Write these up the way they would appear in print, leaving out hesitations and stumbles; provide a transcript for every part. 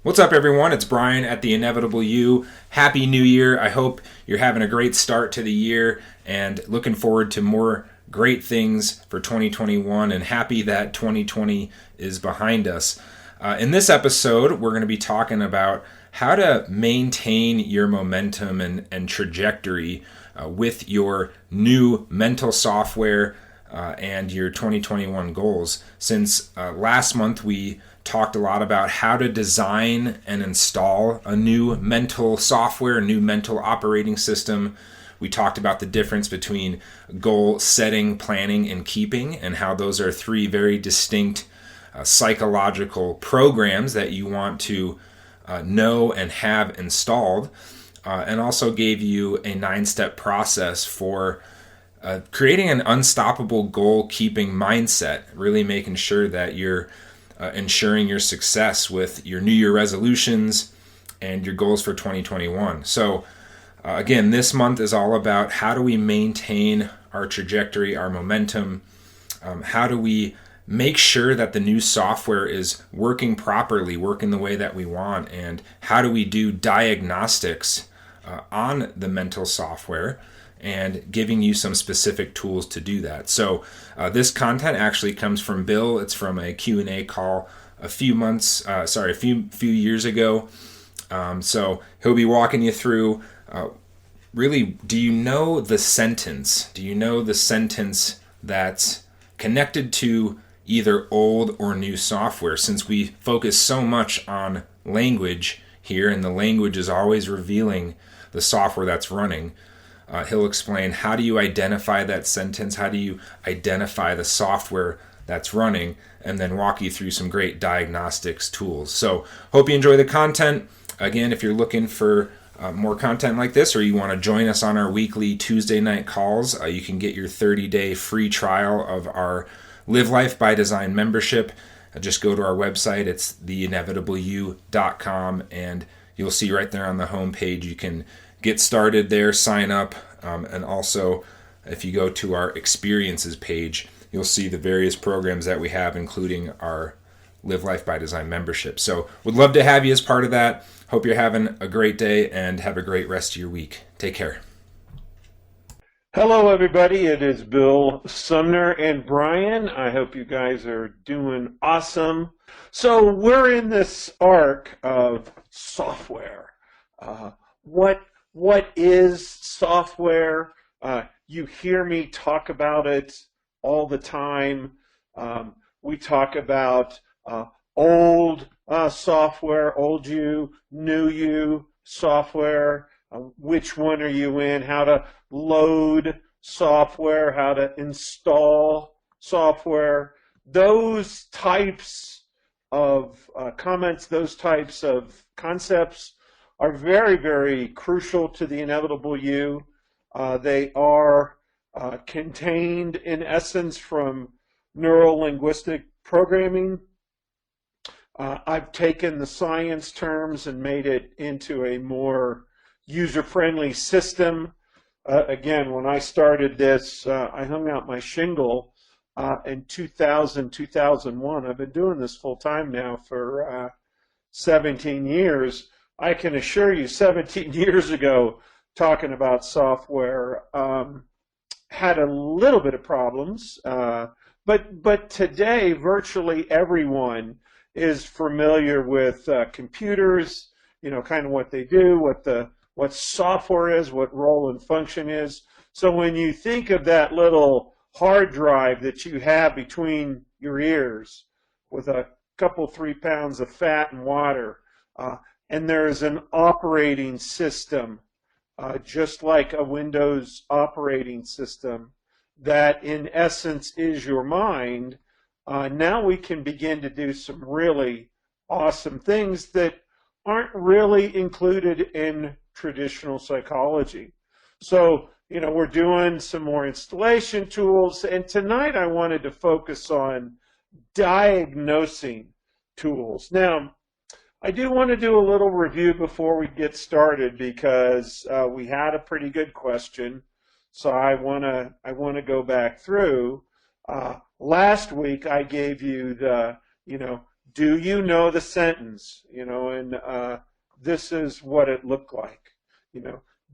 What's up, everyone? It's Brian at The Inevitable You. Happy New Year. I hope you're having a great start to the year and looking forward to more great things for 2021, and happy that 2020 is behind us. In this episode, we're going to be talking about how to maintain your momentum and trajectory with your new mental software and your 2021 goals. Since last month we talked a lot about how to design and install a new mental software, a new mental operating system. We talked about the difference between goal setting, planning, and keeping, and how those are three very distinct psychological programs that you want to know and have installed, and also gave you a 9-step process for creating an unstoppable goal-keeping mindset, really making sure that you're ensuring your success with your New Year resolutions and your goals for 2021. So again, this month is all about how do we maintain our trajectory, our momentum, how do we make sure that the new software is working properly, working the way that we want, and how do we do diagnostics on the mental software, and giving you some specific tools to do that. So this content actually comes from Bill. It's from a Q&A call a few years ago. So he'll be walking you through, really, do you know the sentence? Do you know the sentence that's connected to either old or new software? Since we focus so much on language here, and the language is always revealing the software that's running, he'll explain how do you identify that sentence, how do you identify the software that's running, and then walk you through some great diagnostics tools. So hope you enjoy the content. Again, if you're looking for more content like this, or you want to join us on our weekly Tuesday night calls, you can get your 30-day free trial of our Live Life by Design membership. Just go to our website. It's theinevitableyou.com, and you'll see right there on the homepage you can get started there, sign up, and also if you go to our experiences page, you'll see the various programs that we have, including our Live Life by Design membership. So would love to have you as part of that. Hope you're having a great day and have a great rest of your week. Take care. Hello, everybody. It is Bill Sumner and Brian. I hope you guys are doing awesome. So we're in this arc of software. What is software? You hear me talk about it all the time. We talk about old software, old you, new you software. Which one are you in? How to load software, how to install software. Those types of comments, those types of concepts are very, very crucial to the inevitable you. They are contained, in essence, from neuro-linguistic programming. I've taken the science terms and made it into a more user-friendly system. Again, when I started this, I hung out my shingle in 2001. I've been doing this full-time now for 17 years. I can assure you 17 years ago, talking about software, had a little bit of problems, but today virtually everyone is familiar with computers, you know, kind of what they do, what software is, what role and function is. So when you think of that little hard drive that you have between your ears with a couple, 3 pounds of fat and water, and there's an operating system, just like a Windows operating system, that in essence is your mind, now we can begin to do some really awesome things that aren't really included in traditional psychology. So, you know, we're doing some more installation tools, and tonight I wanted to focus on diagnosing tools. Now, I do want to do a little review before we get started, because we had a pretty good question, so I want to go back through. Last week I gave you the do you know the sentence? And this is what it looked like.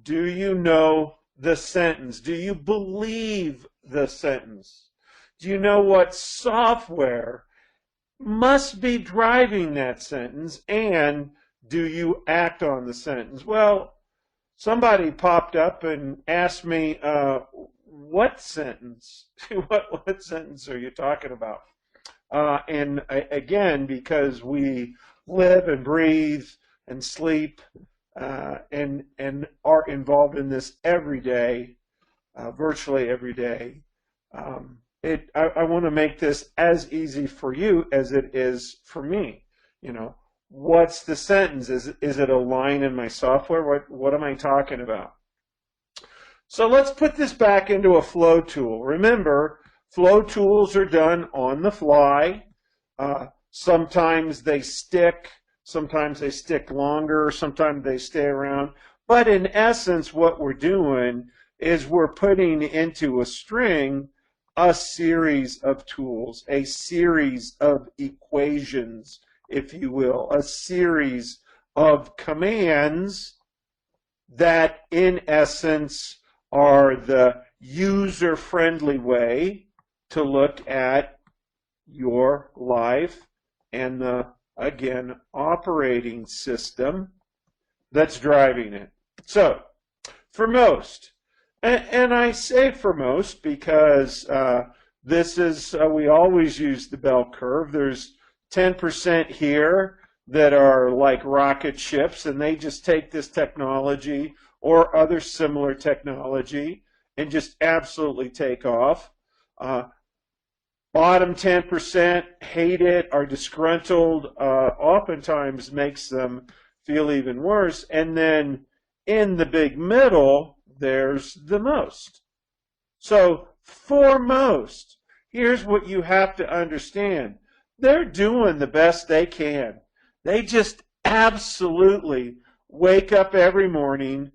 Do you know the sentence? Do you believe the sentence? Do you know what software must be driving that sentence? And do you act on the sentence? Well, somebody popped up and asked me, what sentence? What sentence are you talking about? And again, because we live and breathe and sleep and are involved in this every day, virtually every day, I want to make this as easy for you as it is for me. What's the sentence? Is it a line in my software? What am I talking about? So let's put this back into a flow tool. Remember, flow tools are done on the fly. Sometimes they stick longer, sometimes they stay around. But in essence, what we're doing is we're putting into a string a series of tools, a series of equations, if you will, a series of commands that in essence are the user-friendly way to look at your life and the, again, operating system that's driving it. So, for most, and I say for most because this is, we always use the bell curve. There's 10% here that are like rocket ships, and they just take this technology or other similar technology and just absolutely take off. Bottom 10% hate it, are disgruntled, oftentimes makes them feel even worse. And then in the big middle, there's the most. So for most, here's what you have to understand. They're doing the best they can. They just absolutely wake up every morning,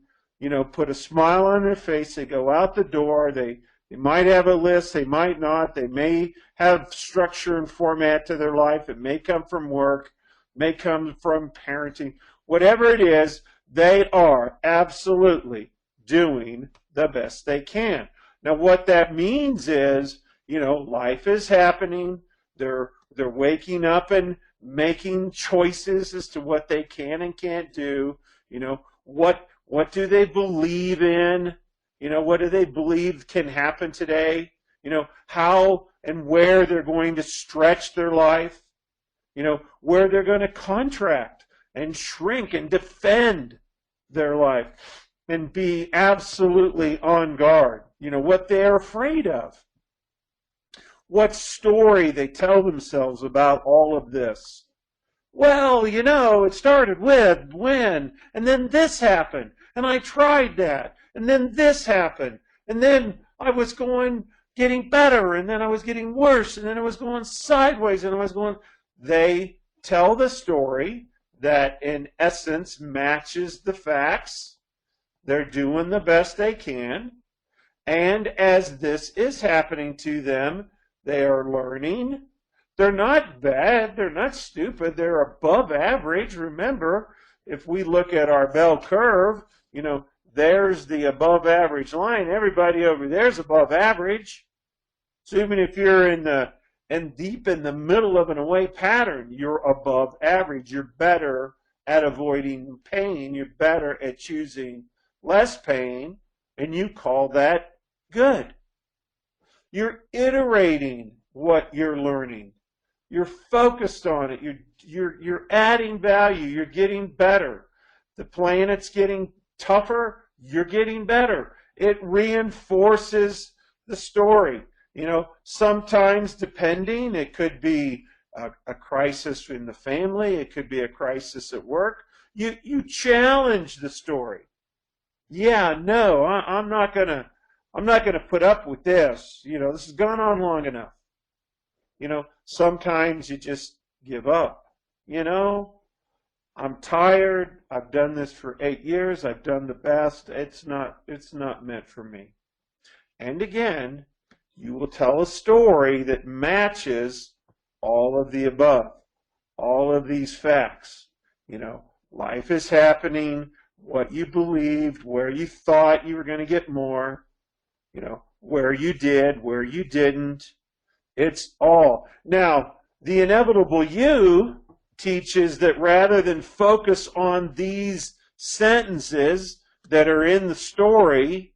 put a smile on their face. They go out the door. They might have a list. They might not. They may have structure and format to their life. It may come from work, may come from parenting. Whatever it is, they are absolutely doing the best they can. Now, what that means is, life is happening. They're waking up and making choices as to what they can and can't do. What do they believe in? What do they believe can happen today? How and where they're going to stretch their life. Where they're going to contract and shrink and defend their life and be absolutely on guard. What they're afraid of. What story they tell themselves about all of this. Well, it started with when, and then this happened, and I tried that, and then this happened, and then I was getting better, and then I was getting worse, and then I was going sideways, and They tell the story that in essence matches the facts. They're doing the best they can. And as this is happening to them, they are learning. They're not bad. They're not stupid. They're above average. Remember, if we look at our bell curve, there's the above average line. Everybody over there is above average. So even if you're deep in the middle of an away pattern, you're above average. You're better at avoiding pain. You're better at choosing less pain, and you call that good. You're iterating what you're learning. You're focused on it. You're adding value. You're getting better. The planet's getting tougher. You're getting better. It reinforces the story. Sometimes depending, it could be a crisis in the family. It could be a crisis at work. You challenge the story. Yeah, no, I'm not gonna put up with this. This has gone on long enough. Sometimes you just give up. I'm tired. I've done this for 8 years. I've done the best. It's not meant for me. And again, you will tell a story that matches all of the above. all of these facts. Life is happening, what you believed, where you thought you were going to get more, where you did, where you didn't. It's all. Now, the inevitable you teaches that rather than focus on these sentences that are in the story,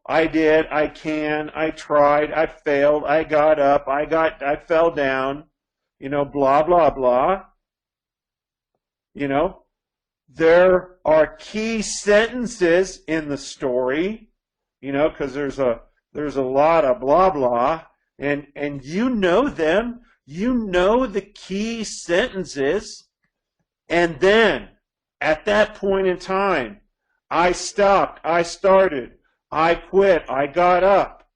I did, I can, I tried, I failed, I got up, I fell down, blah, blah, blah. There are key sentences in the story, because there's a lot of blah, blah, and you know them. You know the key sentences, and then at that point in time, I stopped, I started, I quit, I got up,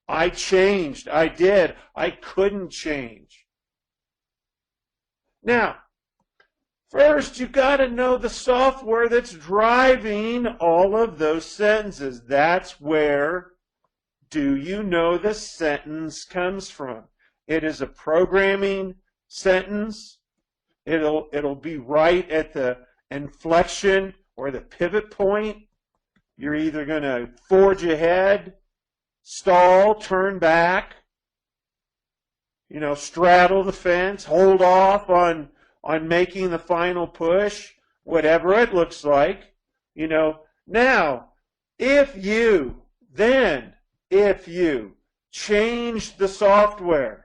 I changed, I did, I couldn't change. Now, first, you got to know the software that's driving all of those sentences. That's where do you know the sentence comes from. It is a programming sentence. It'll be right at the inflection or the pivot point. You're either going to forge ahead, stall, turn back, straddle the fence, hold off on making the final push, whatever it looks like. Now, if you change the software,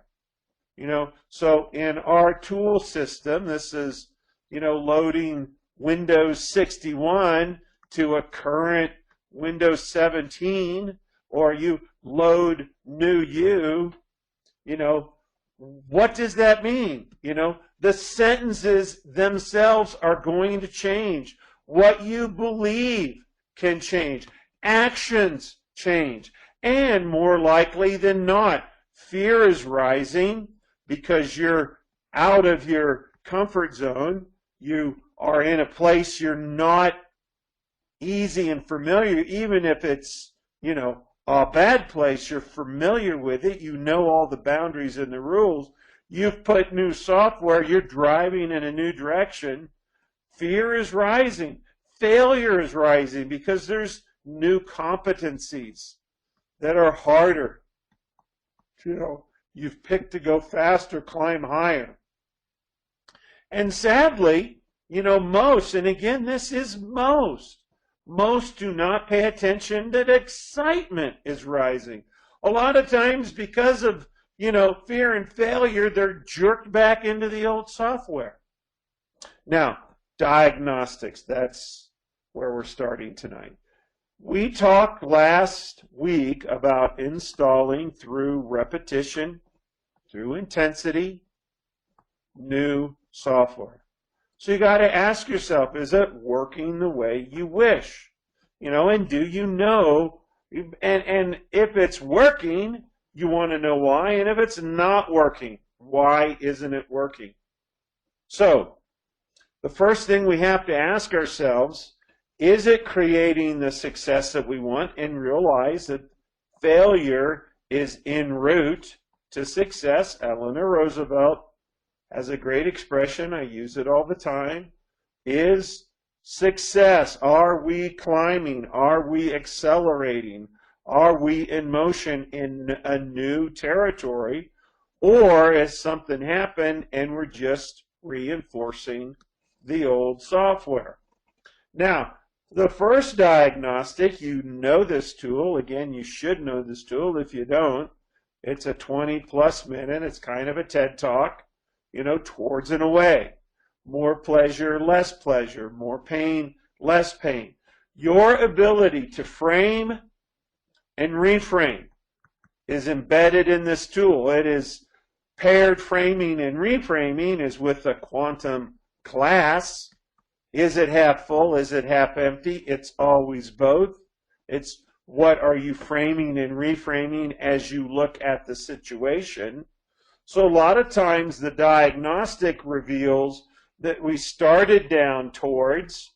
so in our tool system, this is, loading Windows 61 to a current Windows 17, or you load new what does that mean? The sentences themselves are going to change. What you believe can change. Actions change. And more likely than not, fear is rising because you're out of your comfort zone. You are in a place you're not easy and familiar, even if it's, a bad place. You're familiar with it. You know all the boundaries and the rules. You've put new software. You're driving in a new direction. Fear is rising. Failure is rising because there's new competencies that are harder. You've picked to go faster, climb higher. And sadly, most, and again, this is most do not pay attention that excitement is rising. A lot of times because of, fear and failure, they're jerked back into the old software. Now, diagnostics, that's where we're starting tonight. We talked last week about installing through repetition, through intensity, new software. So you got to ask yourself, is it working the way you wish? And do you know, and if it's working, you want to know why, and if it's not working, why isn't it working? So, the first thing we have to ask ourselves, is it creating the success that we want? And realize that failure is en route to success. Eleanor Roosevelt has a great expression, I use it all the time, is success. Are we climbing? Are we accelerating? Are we in motion in a new territory? Or has something happened and we're just reinforcing the old software? Now, the first diagnostic, you know this tool. Again, you should know this tool. If you don't, it's a 20-plus minute. It's kind of a TED Talk, towards and away. More pleasure, less pleasure. More pain, less pain. Your ability to frame and reframe is embedded in this tool. It is paired framing and reframing is with a quantum class. Is it half full? Is it half empty? It's always both. It's what are you framing and reframing as you look at the situation. So a lot of times the diagnostic reveals that we started down towards,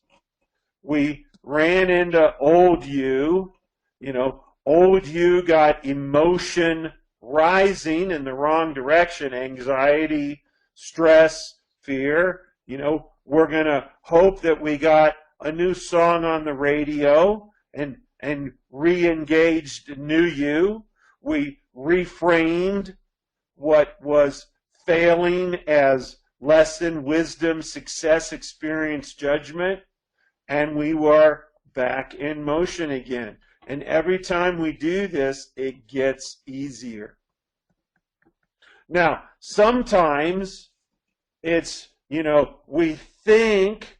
we ran into old you, old you got emotion rising in the wrong direction, anxiety, stress, fear. We're going to hope that we got a new song on the radio and re-engaged new you. We reframed what was failing as lesson, wisdom, success, experience, judgment, and we were back in motion again. And every time we do this, it gets easier. Now, sometimes it's, we think,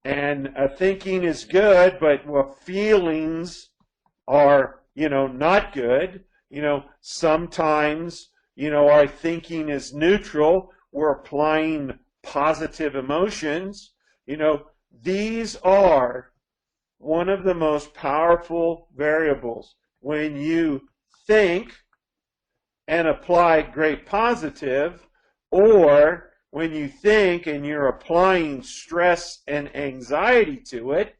and thinking is good, but feelings are, not good. Sometimes, our thinking is neutral. We're applying positive emotions. These are one of the most powerful variables. When you think and apply great positive, or when you think and you're applying stress and anxiety to it,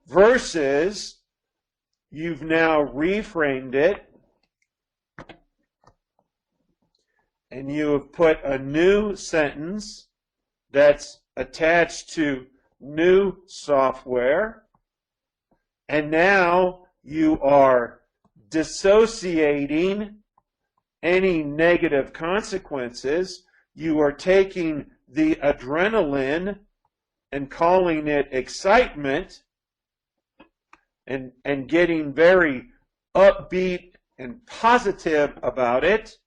versus you've now reframed it and you have put a new sentence that's attached to new software, and now you are dissociating any negative consequences. You are taking the adrenaline and calling it excitement and getting very upbeat and positive about it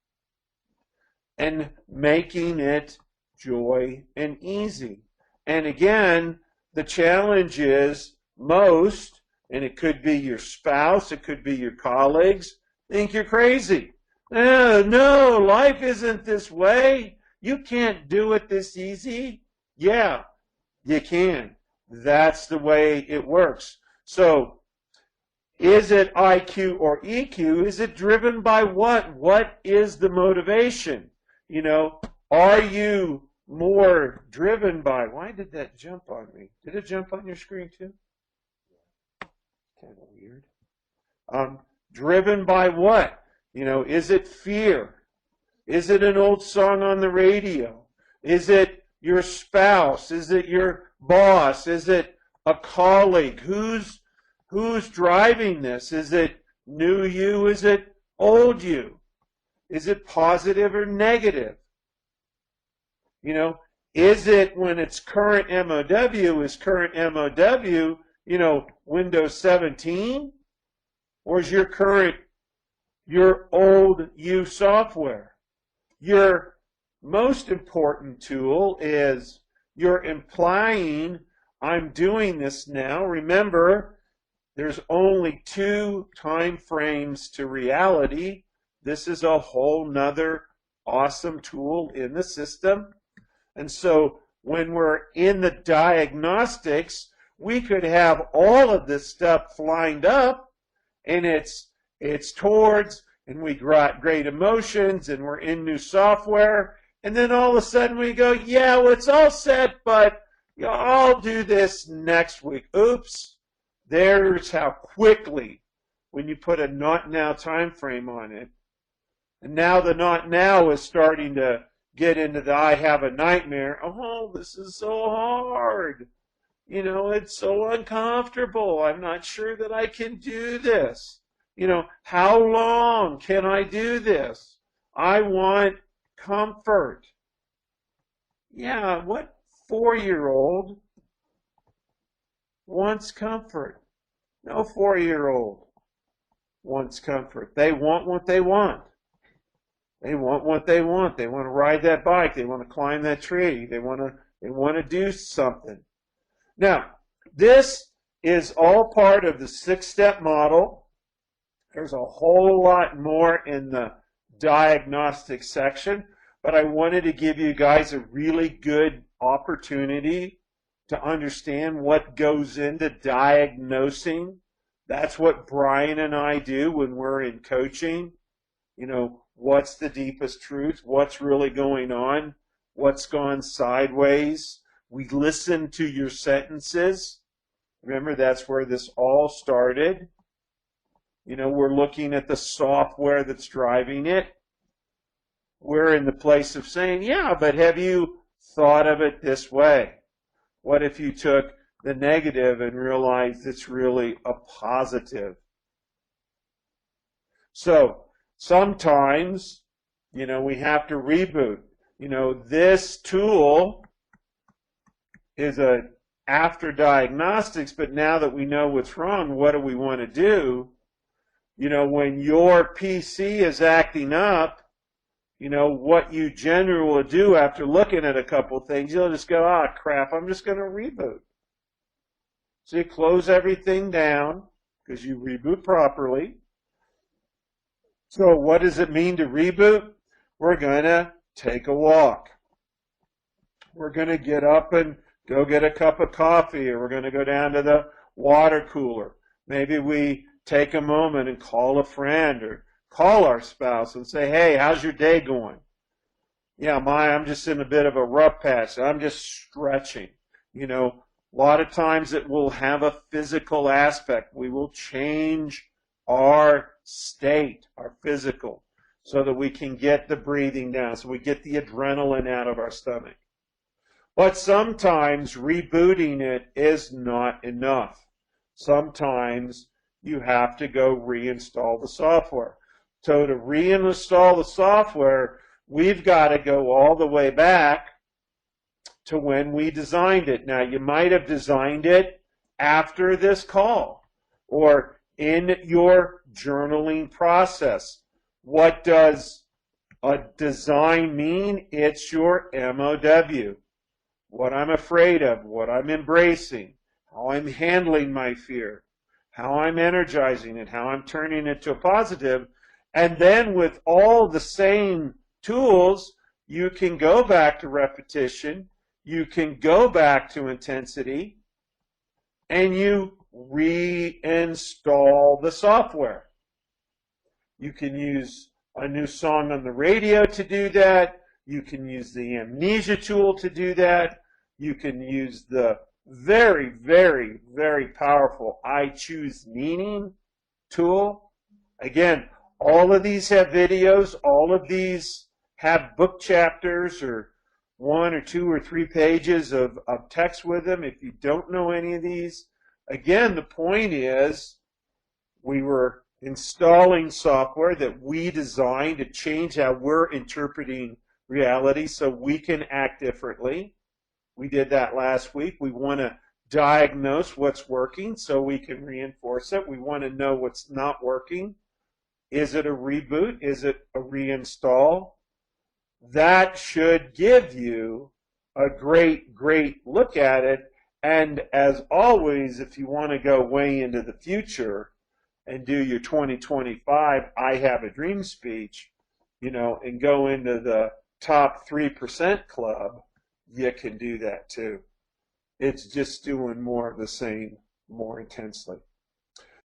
and making it joy and easy. And again, the challenge is most, and it could be your spouse, it could be your colleagues, think you're crazy. No, life isn't this way. You can't do it this easy. Yeah, you can. That's the way it works. So, is it IQ or EQ? Is it driven by what? What is the motivation? Are you more driven by, why did that jump on me? Did it jump on your screen too? Kind of weird. Driven by what? Is it fear? Is it an old song on the radio? Is it your spouse? Is it your boss? Is it a colleague? Who's driving this? Is it new you? Is it old you? Is it positive or negative? Is it when it's current MOW, is current MOW, Windows 17? Or is your old you software? Your most important tool is you're implying, I'm doing this now. Remember, there's only 2 time frames to reality. This is a whole nother awesome tool in the system. And so when we're in the diagnostics, we could have all of this stuff lined up, and it's towards, and we got great emotions, and we're in new software, and then all of a sudden we go, yeah, well, it's all set, but I'll do this next week. Oops. There's how quickly, when you put a not now time frame on it, and now the not now is starting to get into the I have a nightmare. Oh, this is so hard. It's so uncomfortable. I'm not sure that I can do this. How long can I do this? I want comfort. Yeah, what 4-year-old wants comfort? No 4-year-old wants comfort. They want what they want. They want what they want. They want to ride that bike. They want to climb that tree. They want to do something. Now, this is all part of the 6-step model. There's a whole lot more in the diagnostic section, but I wanted to give you guys a really good opportunity to understand what goes into diagnosing. That's what Brian and I do when we're in coaching. What's the deepest truth? What's really going on? What's gone sideways? We listen to your sentences. Remember, that's where this all started. We're looking at the software that's driving it. we're in the place of saying, yeah, but have you thought of it this way? What if you took the negative and realized it's really a positive? So sometimes, we have to reboot. This tool is after diagnostics, but now that we know what's wrong, what do we want to do? When your PC is acting up, what you generally will do after looking at a couple things, you'll just go, ah, crap, I'm just going to reboot. So you close everything down because you reboot properly. So what does it mean to reboot? We're going to take a walk. We're going to get up and go get a cup of coffee, or we're going to go down to the water cooler. Maybe we take a moment and call a friend or call our spouse and say, hey, how's your day going? Yeah, I'm just in a bit of a rough patch. I'm just stretching. A lot of times it will have a physical aspect. We will change our state, our physical, so that we can get the breathing down, so we get the adrenaline out of our stomach. But sometimes rebooting it is not enough. Sometimes you have to go reinstall the software. So to reinstall the software, we've got to go all the way back to when we designed it. Now, you might have designed it after this call or in your journaling process. What does a design mean? It's your MOW. What I'm afraid of, what I'm embracing, how I'm handling my fear, how I'm energizing it, how I'm turning it to a positive. And then with all the same tools, you can go back to repetition, you can go back to intensity, and you reinstall the software. You can use a new song on the radio to do that. You can use the amnesia tool to do that. You can use the very, very, very powerful I Choose Meaning tool. Again, all of these have videos. All of these have book chapters or 1 or 2 or 3 pages of text with them. If you don't know any of these, again, the point is we were installing software that we designed to change how we're interpreting reality so we can act differently. We did that last week. We want to diagnose what's working so we can reinforce it. We want to know what's not working. Is it a reboot? Is it a reinstall? That should give you a great, great look at it. And as always, if you want to go way into the future and do your 2025 I Have a Dream speech, and go into the top 3% club, you can do that too. It's just doing more of the same more intensely.